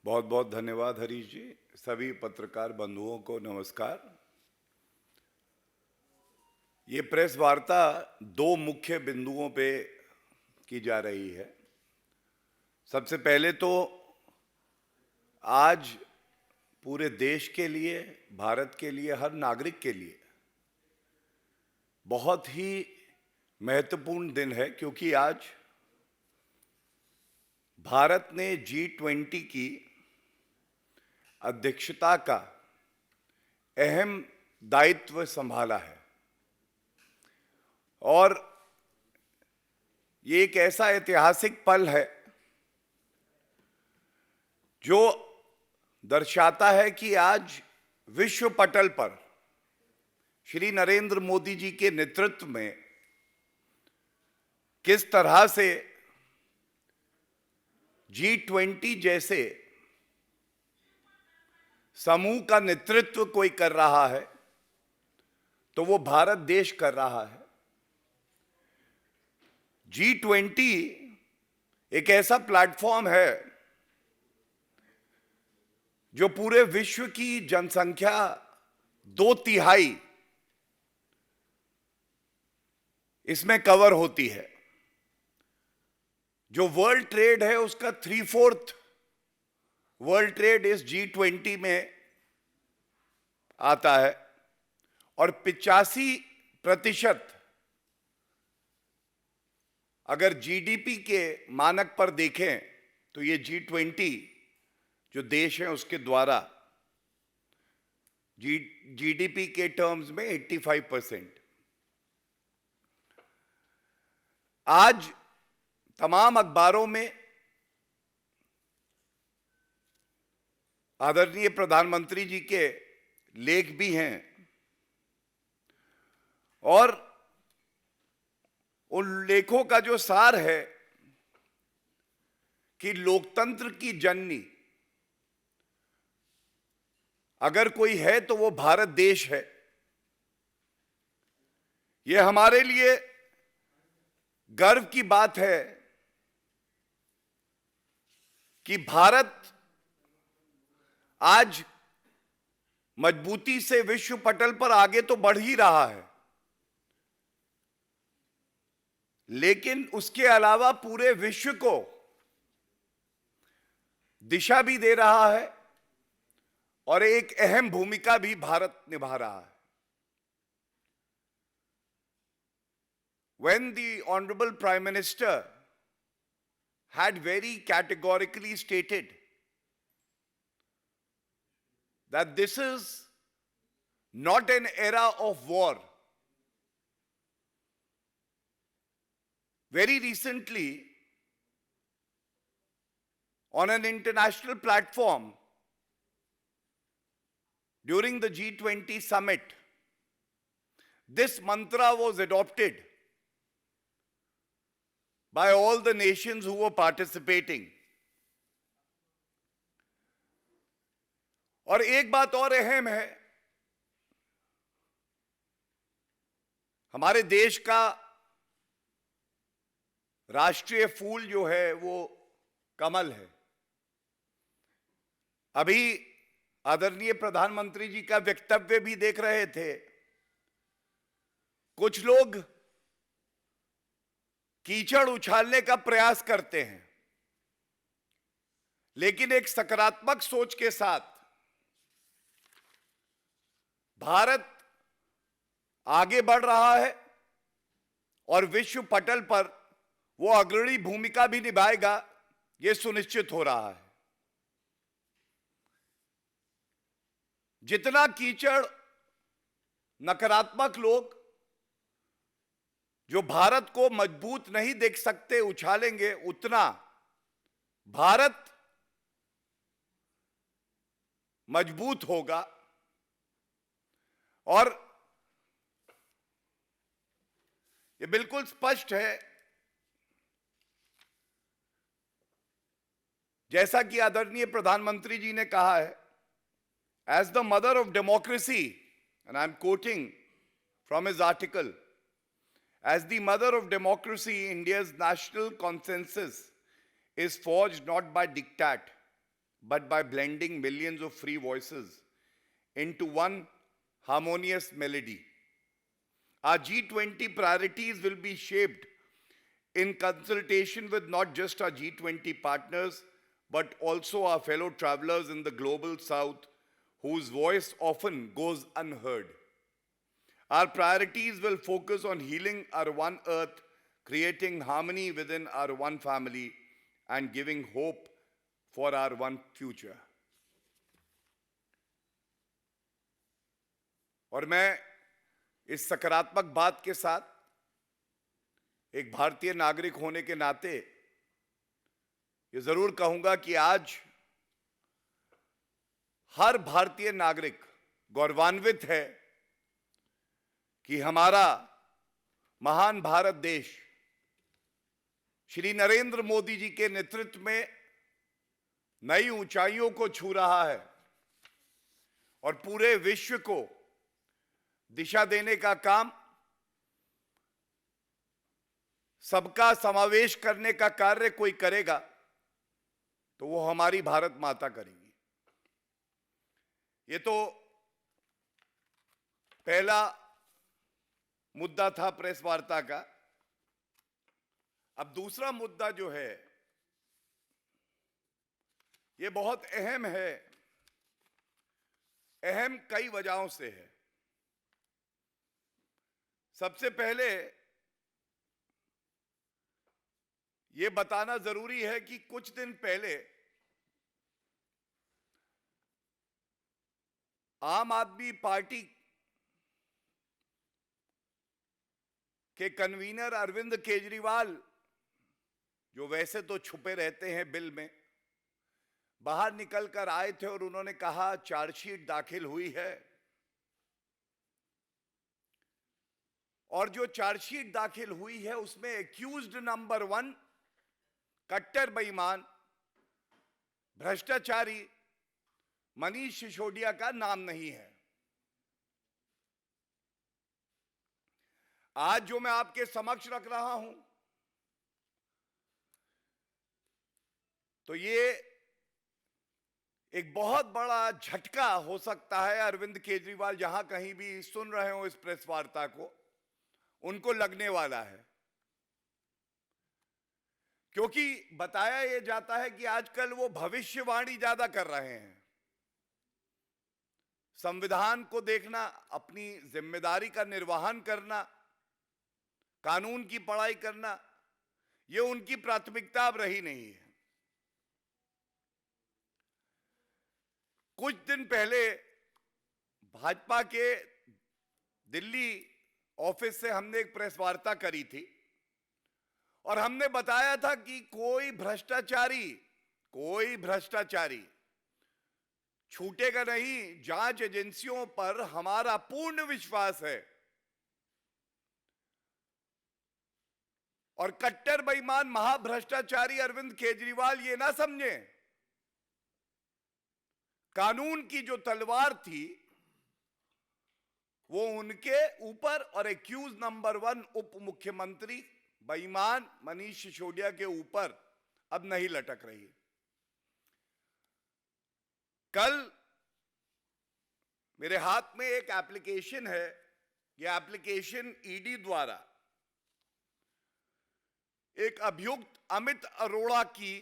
बहुत बहुत धन्यवाद हरीश जी। सभी पत्रकार बंधुओं को नमस्कार। ये प्रेस वार्ता दो मुख्य बिंदुओं पे की जा रही है। सबसे पहले तो आज पूरे देश के लिए, भारत के लिए, हर नागरिक के लिए बहुत ही महत्वपूर्ण दिन है, क्योंकि आज भारत ने G20 की अध्यक्षता का अहम दायित्व संभाला है और ये एक ऐसा ऐतिहासिक पल है जो दर्शाता है कि आज विश्व पटल पर श्री नरेंद्र मोदी जी के नेतृत्व में किस तरह से G20 जैसे समूह का नेतृत्व कोई कर रहा है तो वो भारत देश कर रहा है। G20 एक ऐसा प्लेटफॉर्म है जो पूरे विश्व की जनसंख्या 2/3 इसमें कवर होती है। जो वर्ल्ड ट्रेड है उसका 3/4 वर्ल्ड ट्रेड इस G20 में आता है और 85% अगर जीडीपी के मानक पर देखें तो ये G20 जो देश है उसके द्वारा जीडीपी के टर्म्स में 85%। आज तमाम अखबारों में आदरणीय प्रधानमंत्री जी के लेख भी हैं और उन लेखों का जो सार है कि लोकतंत्र की जननी अगर कोई है तो वो भारत देश है। ये हमारे लिए गर्व की बात है कि भारत आज मजबूती से विश्व पटल पर आगे तो बढ़ ही रहा है, लेकिन उसके अलावा पूरे विश्व को दिशा भी दे रहा है और एक अहम भूमिका भी भारत निभा रहा है। When the Honorable Prime Minister had very categorically stated that this is not an era of war. Very recently, on an international platform, during the G20 summit, this mantra was adopted by all the nations who were participating. और एक बात और अहम है, हमारे देश का राष्ट्रीय फूल जो है वो कमल है। अभी आदरणीय प्रधानमंत्री जी का वक्तव्य भी देख रहे थे। कुछ लोग कीचड़ उछालने का प्रयास करते हैं, लेकिन एक सकारात्मक सोच के साथ भारत आगे बढ़ रहा है और विश्व पटल पर वो अग्रणी भूमिका भी निभाएगा, ये सुनिश्चित हो रहा है। जितना कीचड़ नकारात्मक लोग जो भारत को मजबूत नहीं देख सकते उछालेंगे, उतना भारत मजबूत होगा। और ये बिल्कुल स्पष्ट है, जैसा कि आदरणीय प्रधानमंत्री जी ने कहा है, as the mother of democracy, and I am quoting from his article, as the mother of democracy, India's national consensus is forged not by diktat but by blending millions of free voices into one harmonious melody. Our G20 priorities will be shaped in consultation with not just our G20 partners, but also our fellow travelers in the global south, whose voice often goes unheard. Our priorities will focus on healing our one earth, creating harmony within our one family, and giving hope for our one future. और मैं इस सकारात्मक बात के साथ एक भारतीय नागरिक होने के नाते ये जरूर कहूंगा कि आज हर भारतीय नागरिक गौरवान्वित है कि हमारा महान भारत देश श्री नरेंद्र मोदी जी के नेतृत्व में नई ऊंचाइयों को छू रहा है और पूरे विश्व को दिशा देने का काम, सबका समावेश करने का कार्य कोई करेगा तो वो हमारी भारत माता करेंगी। ये तो पहला मुद्दा था प्रेस वार्ता का। अब दूसरा मुद्दा जो है ये बहुत अहम है। अहम कई वजहों से है। सबसे पहले ये बताना जरूरी है कि कुछ दिन पहले आम आदमी पार्टी के कन्वीनर अरविंद केजरीवाल, जो वैसे तो छुपे रहते हैं बिल में, बाहर निकलकर आए थे और उन्होंने कहा चार्जशीट दाखिल हुई है और जो चार्जशीट दाखिल हुई है उसमें एक्यूज्ड नंबर 1 कट्टर बेईमान भ्रष्टाचारी मनीष सिसोदिया का नाम नहीं है। आज जो मैं आपके समक्ष रख रहा हूं तो ये एक बहुत बड़ा झटका हो सकता है अरविंद केजरीवाल जहां कहीं भी सुन रहे हो इस प्रेस वार्ता को, उनको लगने वाला है। क्योंकि बताया यह जाता है कि आजकल वो भविष्यवाणी ज्यादा कर रहे हैं। संविधान को देखना, अपनी जिम्मेदारी का निर्वहन करना, कानून की पढ़ाई करना, ये उनकी प्राथमिकता अब रही नहीं है। कुछ दिन पहले भाजपा के दिल्ली ऑफिस से हमने एक प्रेस वार्ता करी थी और हमने बताया था कि कोई भ्रष्टाचारी छूटेगा नहीं। जांच एजेंसियों पर हमारा पूर्ण विश्वास है और कट्टर बेईमान महाभ्रष्टाचारी अरविंद केजरीवाल ये ना समझे, कानून की जो तलवार थी वो उनके ऊपर और एक्यूज नंबर 1 उप मुख्यमंत्री बेईमान मनीष सिसोदिया के ऊपर अब नहीं लटक रही। कल मेरे हाथ में एक एप्लीकेशन है। यह एप्लीकेशन ईडी द्वारा एक अभियुक्त अमित अरोड़ा की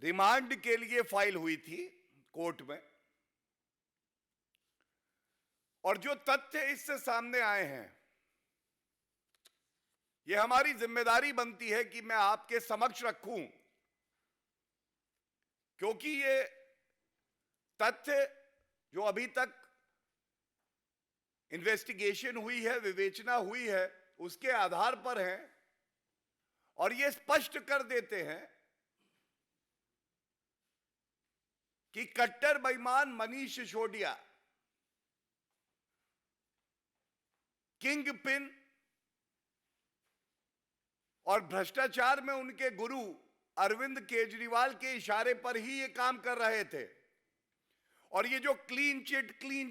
रिमांड के लिए फाइल हुई थी कोर्ट में, और जो तथ्य इससे सामने आए हैं यह हमारी जिम्मेदारी बनती है कि मैं आपके समक्ष रखूं, क्योंकि ये तथ्य जो अभी तक इन्वेस्टिगेशन हुई है, विवेचना हुई है, उसके आधार पर है और ये स्पष्ट कर देते हैं कि कट्टर बेईमान मनीष सिसोदिया किंग पिन और भ्रष्टाचार में उनके गुरु अरविंद केजरीवाल के इशारे पर ही ये काम कर रहे थे। और ये जो क्लीन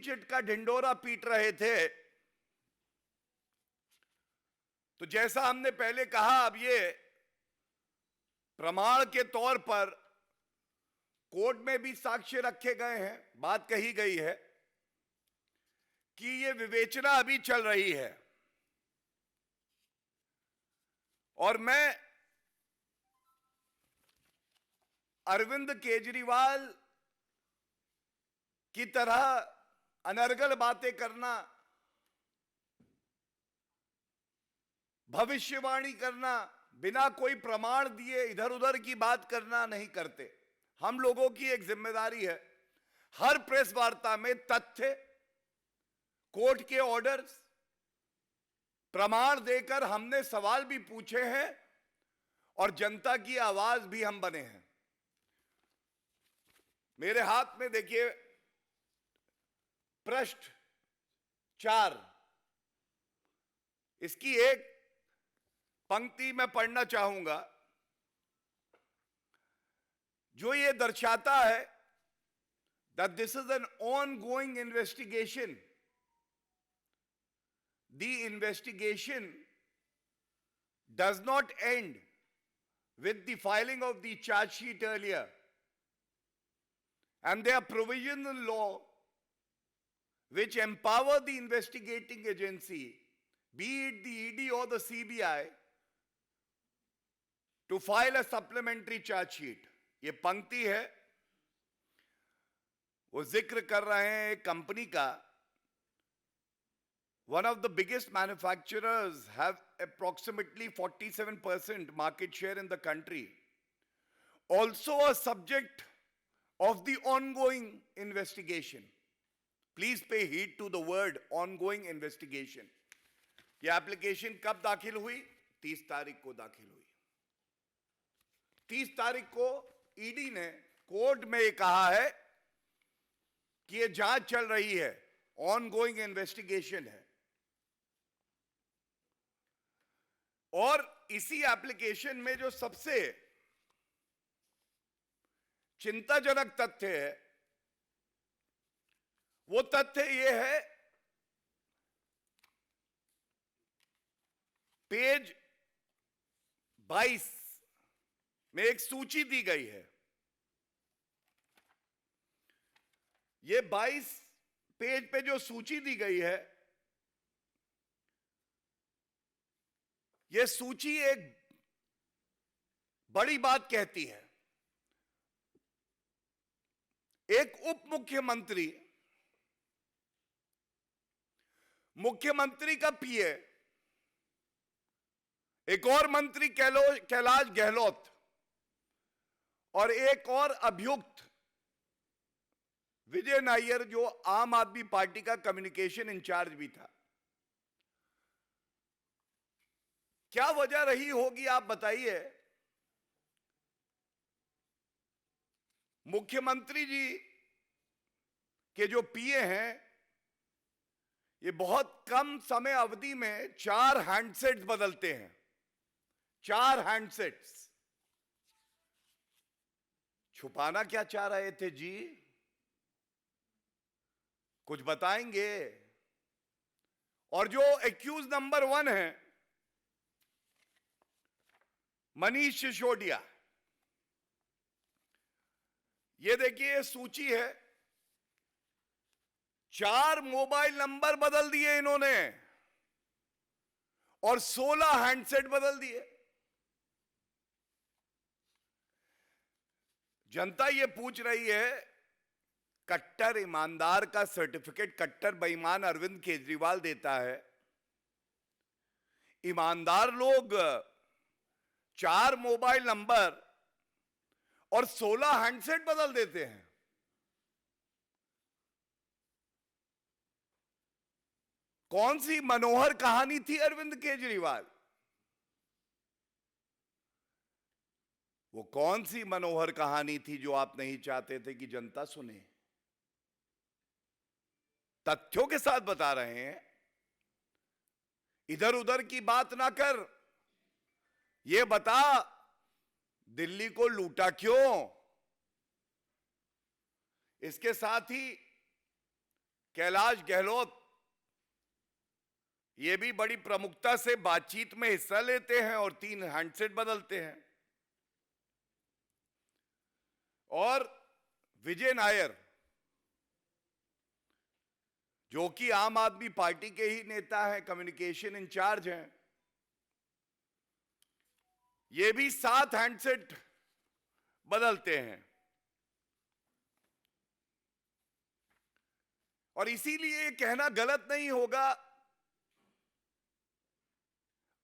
चिट का ढिंडोरा पीट रहे थे, तो जैसा हमने पहले कहा, अब ये प्रमाण के तौर पर कोर्ट में भी साक्ष्य रखे गए हैं, बात कही गई है कि ये विवेचना अभी चल रही है। और मैं अरविंद केजरीवाल की तरह अनर्गल बातें करना, भविष्यवाणी करना, बिना कोई प्रमाण दिए इधर उधर की बात करना नहीं करते। हम लोगों की एक जिम्मेदारी है हर प्रेस वार्ता में तथ्य, कोर्ट के ऑर्डर्स, प्रमाण देकर हमने सवाल भी पूछे हैं और जनता की आवाज भी हम बने हैं। मेरे हाथ में देखिए पृष्ठ 4, इसकी एक पंक्ति मैं पढ़ना चाहूंगा जो ये दर्शाता है that this is an ongoing investigation. The investigation does not end with the filing of the charge sheet earlier, and there are provisions in law which empower the investigating agency, be it the ED or the CBI, to file a supplementary charge sheet. ये पंक्ति है, वो जिक्र कर रहे हैं एक company का। One of the biggest manufacturers have approximately 47% market share in the country. Also a subject of the ongoing investigation. Please pay heed to the word ongoing investigation. ये एप्लीकेशन कब दाखिल हुई? 30 तारीख को दाखिल हुई। 30 तारीख को ईडी ने कोर्ट में ये कहा है कि ये जांच चल रही है, ऑनगोइंग इन्वेस्टिगेशन है। और इसी एप्लीकेशन में जो सबसे चिंताजनक तथ्य है, वो तथ्य ये है, पेज 22 में एक सूची दी गई है। ये 22 पेज पे जो सूची दी गई है, ये सूची एक बड़ी बात कहती है। एक उप मुख्यमंत्री, मुख्यमंत्री का पीए, एक और मंत्री कैलाश गहलोत और एक और अभियुक्त विजय नायर जो आम आदमी पार्टी का कम्युनिकेशन इंचार्ज भी था। क्या वजह रही होगी आप बताइए? मुख्यमंत्री जी के जो पीए हैं, ये बहुत कम समय अवधि में 4 हैंडसेट्स बदलते हैं। 4 हैंडसेट्स। छुपाना क्या चाह रहे थे जी? कुछ बताएंगे? और जो एक्यूज नंबर 1 है मनीष सिसोदिया, ये देखिए सूची है, 4 मोबाइल नंबर बदल दिए इन्होंने और 16 हैंडसेट बदल दिए। जनता ये पूछ रही है, कट्टर ईमानदार का सर्टिफिकेट कट्टर बेईमान अरविंद केजरीवाल देता है। ईमानदार लोग 4 मोबाइल नंबर और 16 हैंडसेट बदल देते हैं। कौन सी मनोहर कहानी थी अरविंद केजरीवाल? वो कौन सी मनोहर कहानी थी जो आप नहीं चाहते थे कि जनता सुने? तथ्यों के साथ बता रहे हैं, इधर उधर की बात ना कर। ये बता, दिल्ली को लूटा क्यों? इसके साथ ही कैलाश गहलोत ये भी बड़ी प्रमुखता से बातचीत में हिस्सा लेते हैं और 3 हैंडसेट बदलते हैं। और विजय नायर, जो कि आम आदमी पार्टी के ही नेता हैं, कम्युनिकेशन इंचार्ज हैं, ये भी 7 हैंडसेट बदलते हैं। और इसीलिए कहना गलत नहीं होगा,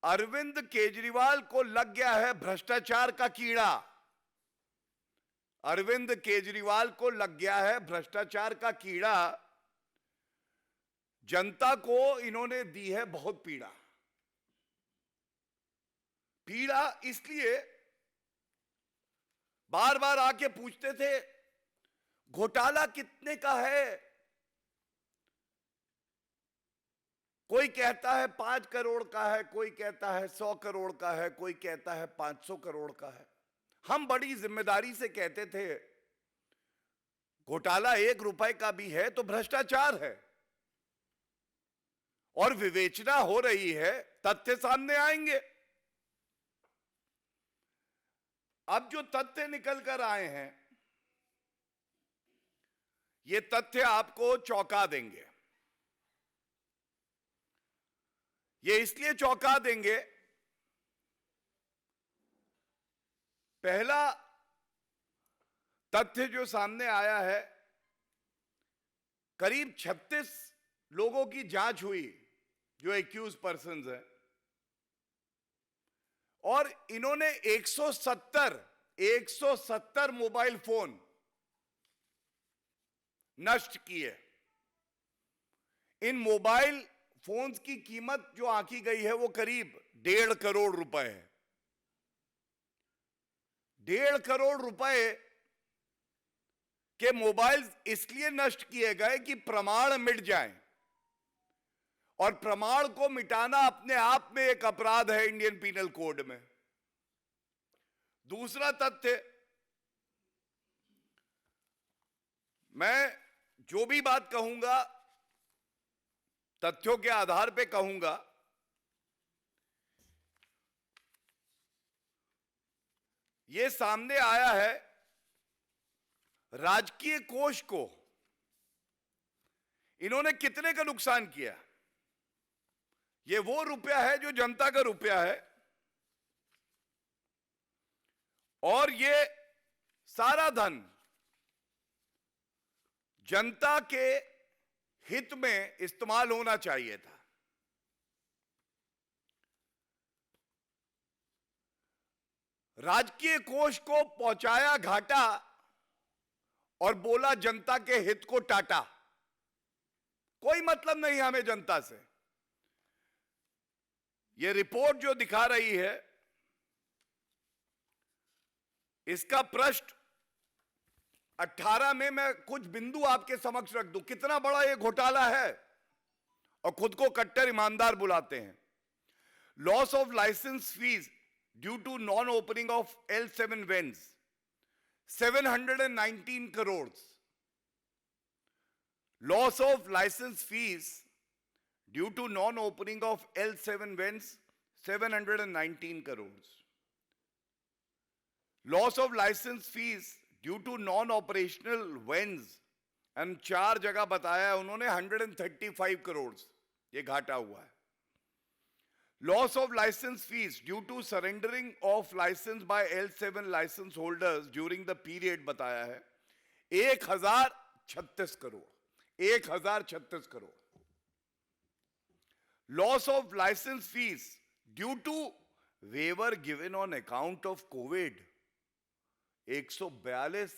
अरविंद केजरीवाल को लग गया है भ्रष्टाचार का कीड़ा। अरविंद केजरीवाल को लग गया है भ्रष्टाचार का कीड़ा। जनता को इन्होंने दी है बहुत पीड़ा। पीड़ा इसलिए बार बार आके पूछते थे घोटाला कितने का है। कोई कहता है 5 करोड़ का है, कोई कहता है 100 करोड़ का है, कोई कहता है 500 करोड़ का है। हम बड़ी जिम्मेदारी से कहते थे घोटाला 1 रुपए का भी है तो भ्रष्टाचार है, और विवेचना हो रही है, तथ्य सामने आएंगे। अब जो तथ्य निकल कर आए हैं, ये तथ्य आपको चौंका देंगे। ये इसलिए चौंका देंगे, पहला तथ्य जो सामने आया है, करीब 36 लोगों की जांच हुई जो एक्यूज पर्सन्स हैं, और इन्होंने 170 मोबाइल फोन नष्ट किए। इन मोबाइल फोन्स की कीमत जो आंकी गई है वो करीब 1.5 करोड़ रुपए है। 1.5 करोड़ रुपए के मोबाइल इसलिए नष्ट किए गए कि प्रमाण मिट जाएं, और प्रमाण को मिटाना अपने आप में एक अपराध है इंडियन पीनल कोड में। दूसरा तथ्य, मैं जो भी बात कहूंगा तथ्यों के आधार पे कहूंगा। यह सामने आया है, राजकीय कोष को इन्होंने कितने का नुकसान किया। ये वो रुपया है जो जनता का रुपया है, और ये सारा धन जनता के हित में इस्तेमाल होना चाहिए था। राजकीय कोष को पहुंचाया घाटा और बोला जनता के हित को टाटा। कोई मतलब नहीं हमें जनता से। यह रिपोर्ट जो दिखा रही है, इसका पृष्ठ 18 में मैं कुछ बिंदु आपके समक्ष रख दूं, कितना बड़ा यह घोटाला है, और खुद को कट्टर ईमानदार बुलाते हैं। Loss of licence fee due to non opening of L7 vends 719 crore. Loss of licence fee due to non opening of L7 vends 719 crore. Loss of licence fee due to non operational vends, and 4 जगह बताया है उन्होंने 135 करोड़ ये घाटा हुआ है। Loss of licence fee due to surrendering of licence by L7 licence holders during the period बताया है 1036 crore. 1036 crore. Loss of licence fee due to waiver given on account of COVID 142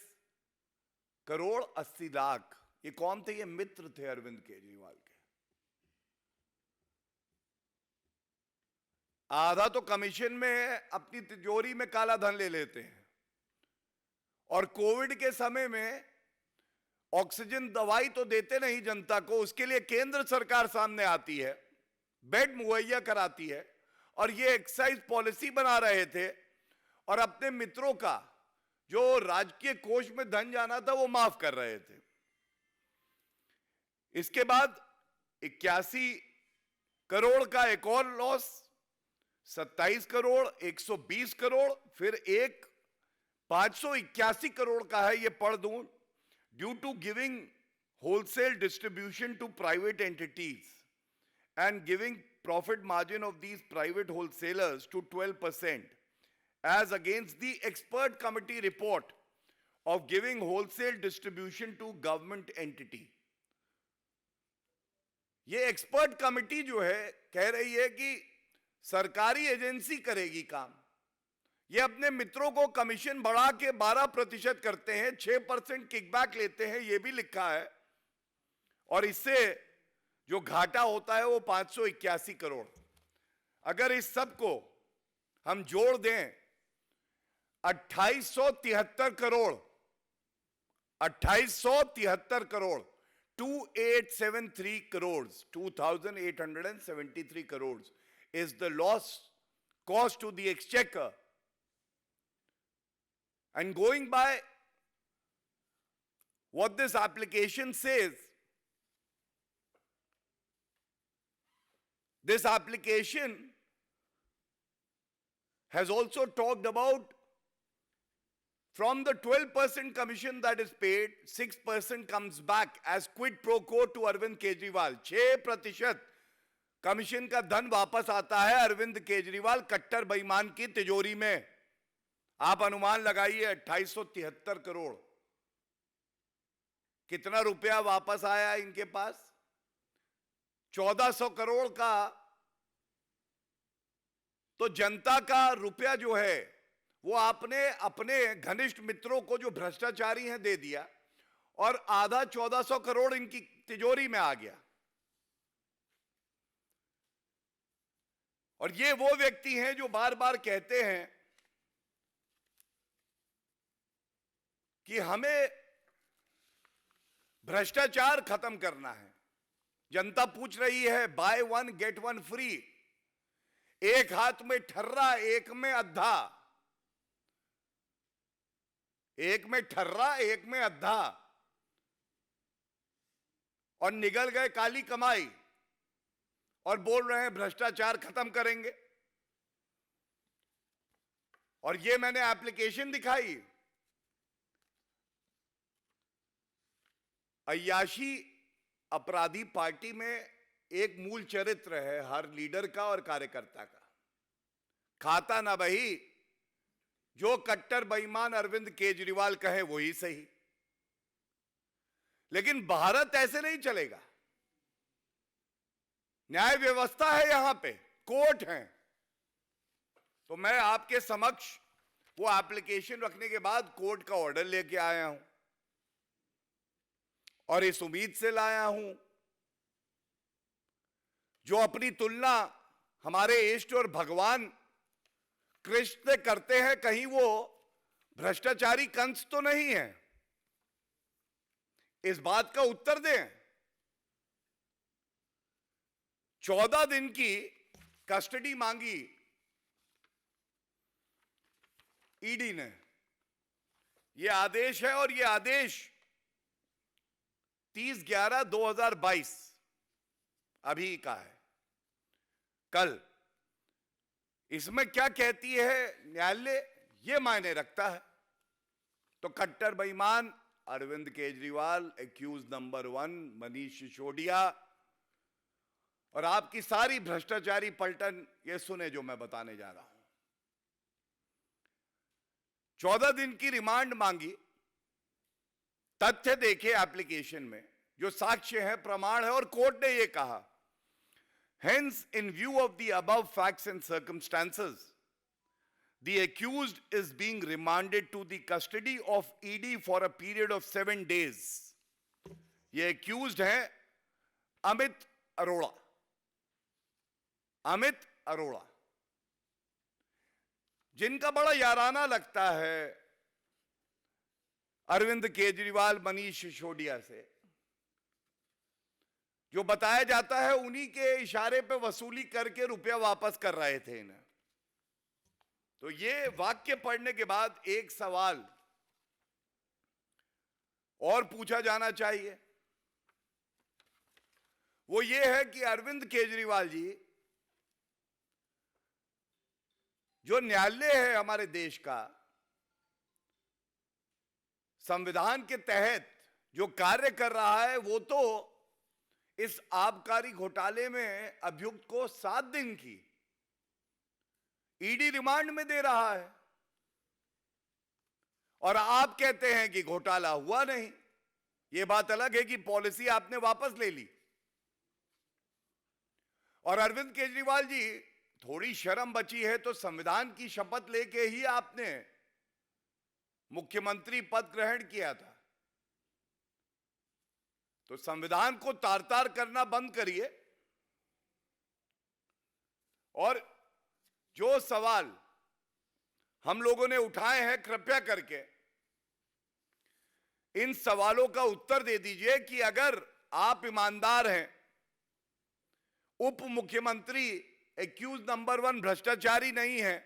crore 80 lakh. ये कौन थे? ये मित्र थे अरविंद केजरीवाल के। आधा तो कमीशन में अपनी तिजोरी में काला धन ले लेते हैं, और कोविड के समय में ऑक्सीजन दवाई तो देते नहीं जनता को, उसके लिए केंद्र सरकार सामने आती है, बेड मुहैया कराती है, और ये एक्साइज पॉलिसी बना रहे थे, और अपने मित्रों का जो राजकीय कोष में धन जाना था वो माफ कर रहे थे। इसके बाद 81 करोड़ का एक और लॉस, 27 करोड़, 120 करोड़, फिर एक 581 करोड़ का है, ये पढ़ दूं, due to giving wholesale distribution to private entities and giving profit margin of these private wholesalers to 12%, as against the expert committee report of giving wholesale distribution to government entity. ये expert committee जो है कह रही है कि सरकारी agency करेगी काम। ये अपने मित्रों को कमीशन बढ़ा के 12% करते हैं, 6% किकबैक लेते हैं, ये भी लिखा है, और इससे जो घाटा होता है वो 581 करोड़। अगर इस सब को हम जोड़ दें 2873 crore, 2873 crore, 2873 crores, 2873 crores is the loss cost to the exchequer. And going by what this application says, this application has also talked about from the 12% commission that is paid, 6% comes back as quid pro quo to Arvind Kejriwal. 6% commission का धन वापस आता है अरविंद केजरीवाल कट्टर बेईमान की तिजोरी में। आप अनुमान लगाइए 2873 करोड़, कितना रुपया वापस आया इनके पास? 1400 करोड़ का तो जनता का रुपया जो है वो आपने अपने घनिष्ठ मित्रों को जो भ्रष्टाचारी हैं दे दिया, और आधा 1400 करोड़ इनकी तिजोरी में आ गया। और ये वो व्यक्ति हैं जो बार बार कहते हैं कि हमें भ्रष्टाचार खत्म करना है। जनता पूछ रही है by one get one free, एक हाथ में ठर्रा एक में अद्धा, एक में ठर्रा एक में अद्धा, और निगल गए काली कमाई और बोल रहे हैं भ्रष्टाचार खत्म करेंगे। और ये मैंने एप्लीकेशन दिखाई, अय्याशी अपराधी पार्टी में एक मूल चरित्र है हर लीडर का और कार्यकर्ता का। खाता ना बही, जो कट्टर बेईमान अरविंद केजरीवाल कहे वही सही। लेकिन भारत ऐसे नहीं चलेगा। न्याय व्यवस्था है, यहां पे कोर्ट है। तो मैं आपके समक्ष वो एप्लीकेशन रखने के बाद कोर्ट का ऑर्डर लेके आया हूं, और इस उम्मीद से लाया हूं जो अपनी तुलना हमारे इष्ट और भगवान कृष्ण से करते हैं, कहीं वो भ्रष्टाचारी कंस तो नहीं है। इस बात का उत्तर दें। 14 दिन की कस्टडी मांगी ईडी ने, यह आदेश है, और यह आदेश 30/11/2022 अभी का है, कल। इसमें क्या कहती है न्यायालय, यह मायने रखता है। तो कट्टर बेईमान अरविंद केजरीवाल, एक्यूज नंबर 1 मनीष सिसोदिया, और आपकी सारी भ्रष्टाचारी पलटन, ये सुने जो मैं बताने जा रहा हूं। 14 दिन की रिमांड मांगी। तथ्य देखे एप्लीकेशन में, जो साक्ष्य है, प्रमाण है, और कोर्ट ने यह कहा, hence in view of the above facts and circumstances, the accused is being remanded to the custody of ED for a period of 7 days. ये accused है अमित अरोड़ा। अमित अरोड़ा, जिनका बड़ा याराना लगता है अरविंद केजरीवाल मनीष सिसोदिया से, जो बताया जाता है उन्हीं के इशारे पे वसूली करके रुपया वापस कर रहे थे इन्हें। तो ये वाक्य पढ़ने के बाद एक सवाल और पूछा जाना चाहिए, वो ये है कि अरविंद केजरीवाल जी, जो न्यायालय है हमारे देश का, संविधान के तहत जो कार्य कर रहा है वो तो इस आबकारी घोटाले में अभियुक्त को 7 दिन की ईडी रिमांड में दे रहा है, और आप कहते हैं कि घोटाला हुआ नहीं। यह बात अलग है कि पॉलिसी आपने वापस ले ली। और अरविंद केजरीवाल जी, थोड़ी शर्म बची है तो संविधान की शपथ लेके ही आपने मुख्यमंत्री पद ग्रहण किया था, तो संविधान को तार तार करना बंद करिए। और जो सवाल हम लोगों ने उठाए हैं, कृपया करके इन सवालों का उत्तर दे दीजिए कि अगर आप ईमानदार हैं, उप मुख्यमंत्री एक्यूज नंबर 1 भ्रष्टाचारी नहीं है,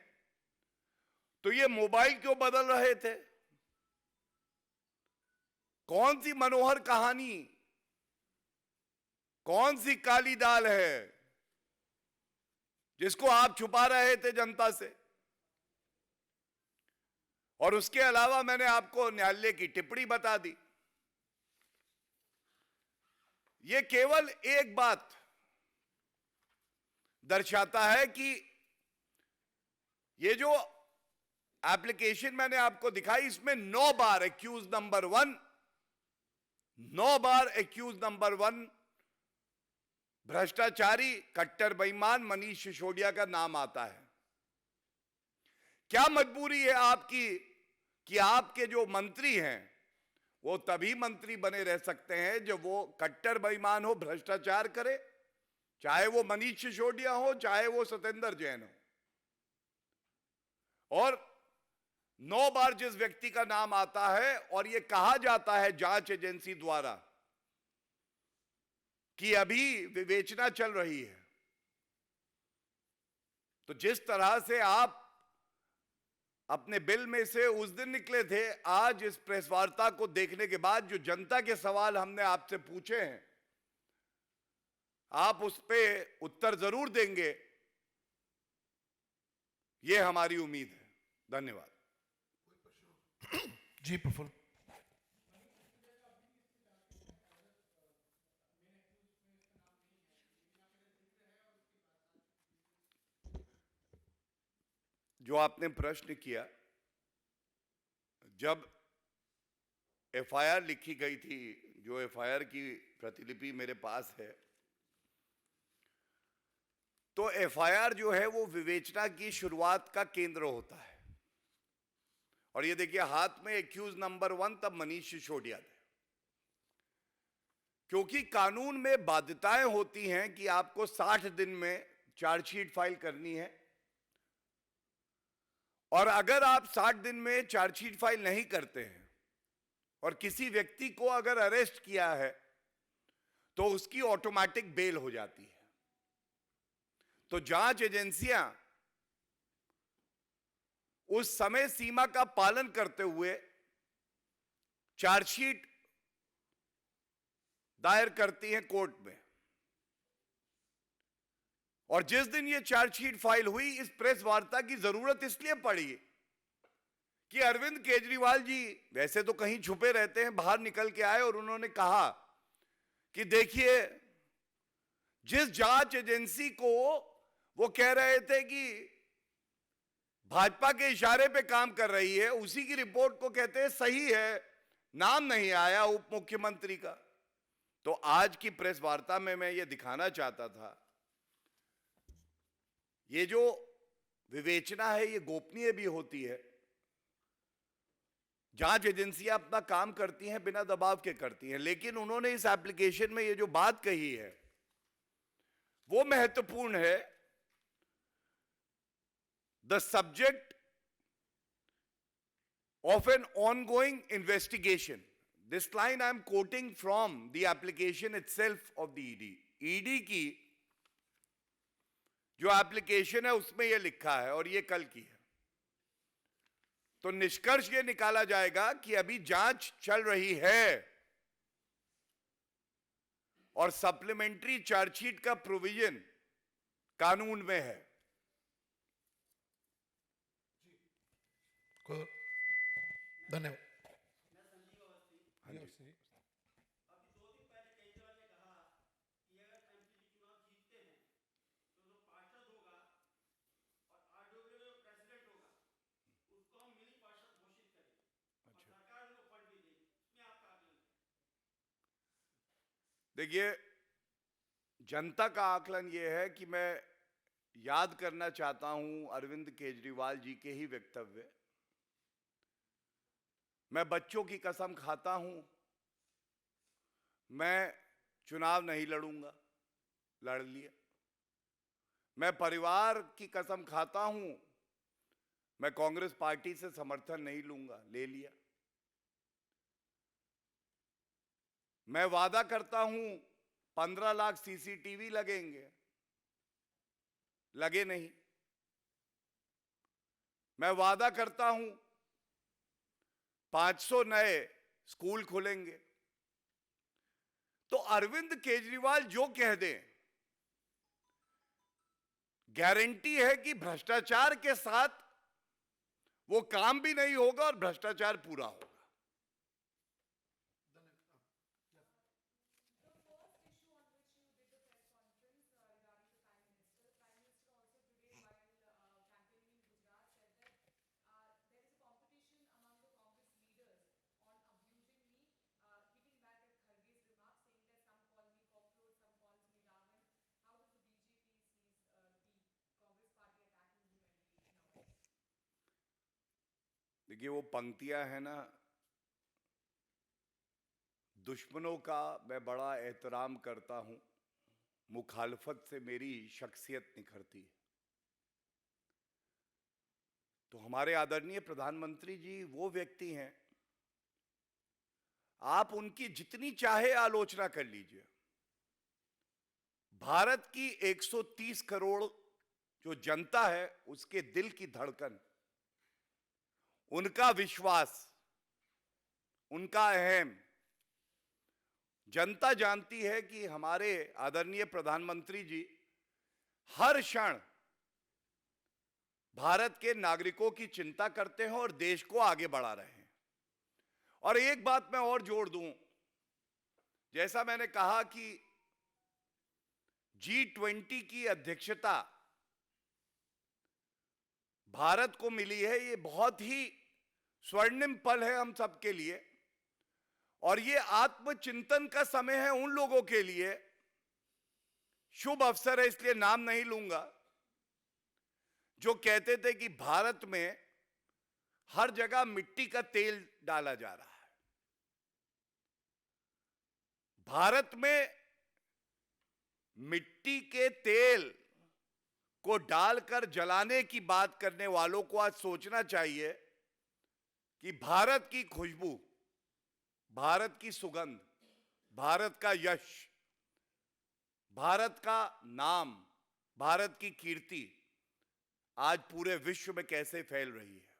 तो ये मोबाइल क्यों बदल रहे थे? कौन सी मनोहर कहानी, कौन सी काली दाल है जिसको आप छुपा रहे थे जनता से? और उसके अलावा मैंने आपको न्यायालय की टिप्पणी बता दी। यह केवल एक बात दर्शाता है कि ये जो एप्लीकेशन मैंने आपको दिखाई, इसमें 9 बार एक्यूज नंबर 1, 9 बार एक्यूज नंबर 1 भ्रष्टाचारी, कट्टर बेईमान मनीष सिसोदिया का नाम आता है। क्या मजबूरी है आपकी कि आपके जो मंत्री हैं वो तभी मंत्री बने रह सकते हैं जब वो कट्टर बेईमान हो, भ्रष्टाचार करे, चाहे वो मनीष सिसोदिया हो, चाहे वो सत्येंद्र जैन हो। और 9 बार जिस व्यक्ति का नाम आता है और यह कहा जाता है जांच एजेंसी द्वारा कि अभी विवेचना चल रही है, तो जिस तरह से आप अपने बिल में से उस दिन निकले थे, आज इस प्रेस वार्ता को देखने के बाद जो जनता के सवाल हमने आपसे पूछे हैं, आप उस पे उत्तर जरूर देंगे, यह हमारी उम्मीद है। धन्यवाद। जी प्रफुल्ल। जो आपने प्रश्न किया, जब एफआईआर लिखी गई थी, जो एफआईआर की प्रतिलिपि मेरे पास है, तो एफआईआर जो है वो विवेचना की शुरुआत का केंद्र होता है। और ये देखिए, हाथ में एक्यूज नंबर 1 तब मनीष सिसोदिया थे, क्योंकि कानून में बाध्यताएं होती हैं कि आपको 60 दिन में चार्जशीट फाइल करनी है, और अगर आप 60 दिन में चार्जशीट फाइल नहीं करते हैं और किसी व्यक्ति को अगर अरेस्ट किया है तो उसकी ऑटोमेटिक बेल हो जाती है। तो जांच एजेंसियां उस समय सीमा का पालन करते हुए चार्जशीट दायर करती हैं कोर्ट में। और जिस दिन यह चार्जशीट फाइल हुई, इस प्रेस वार्ता की जरूरत इसलिए पड़ी कि अरविंद केजरीवाल जी वैसे तो कहीं छुपे रहते हैं, बाहर निकल के आए और उन्होंने कहा कि देखिए, जिस जांच एजेंसी को वो कह रहे थे कि भाजपा के इशारे पे काम कर रही है, उसी की रिपोर्ट को कहते हैं सही है, नाम नहीं आया उप मुख्यमंत्री का। तो आज की प्रेस वार्ता में मैं ये दिखाना चाहता था, ये जो विवेचना है ये गोपनीय भी होती है। जांच एजेंसियां अपना काम करती हैं, बिना दबाव के करती हैं, लेकिन उन्होंने इस एप्लीकेशन में ये जो बात कही है वो महत्वपूर्ण है। The subject of an ongoing investigation, this line I am quoting from the application itself of the ED. ED की जो एप्लीकेशन है उसमें यह लिखा है, और यह कल की है। तो निष्कर्ष यह निकाला जाएगा कि अभी जांच चल रही है और सप्लीमेंट्री चार्जशीट का प्रोविजन कानून में है। धन्यवाद। देखिए, जनता का आकलन यह है कि मैं याद करना चाहता हूं अरविंद केजरीवाल जी के ही वक्तव्य। मैं बच्चों की कसम खाता हूं, मैं चुनाव नहीं लड़ूंगा, लड़ लिया। मैं परिवार की कसम खाता हूं, मैं कांग्रेस पार्टी से समर्थन नहीं लूंगा, ले लिया। मैं वादा करता हूं 15 लाख सीसीटीवी लगेंगे, लगे नहीं। मैं वादा करता हूं 500 नए स्कूल खुलेंगे। तो अरविंद केजरीवाल जो कह दें, गारंटी है कि भ्रष्टाचार के साथ वो काम भी नहीं होगा और भ्रष्टाचार पूरा होगा। देखिए, वो पंक्तियां है ना, दुश्मनों का मैं बड़ा एहतराम करता हूं, मुखालफत से मेरी शख्सियत निखरती है। तो हमारे आदरणीय प्रधानमंत्री जी वो व्यक्ति हैं, आप उनकी जितनी चाहे आलोचना कर लीजिए। भारत की 130 करोड़ जो जनता है, उसके दिल की धड़कन, उनका विश्वास, उनका अहम, जनता जानती है कि हमारे आदरणीय प्रधानमंत्री जी हर क्षण भारत के नागरिकों की चिंता करते हैं और देश को आगे बढ़ा रहे हैं। और एक बात मैं और जोड़ दूं, जैसा मैंने कहा कि G20 की अध्यक्षता भारत को मिली है, ये बहुत ही स्वर्णिम पल है हम सबके लिए। और ये आत्मचिंतन का समय है उन लोगों के लिए, शुभ अवसर है इसलिए नाम नहीं लूंगा, जो कहते थे कि भारत में हर जगह मिट्टी का तेल डाला जा रहा है। भारत में मिट्टी के तेल को डालकर जलाने की बात करने वालों को आज सोचना चाहिए कि भारत की खुशबू, भारत की सुगंध, भारत का यश, भारत का नाम, भारत की कीर्ति आज पूरे विश्व में कैसे फैल रही है।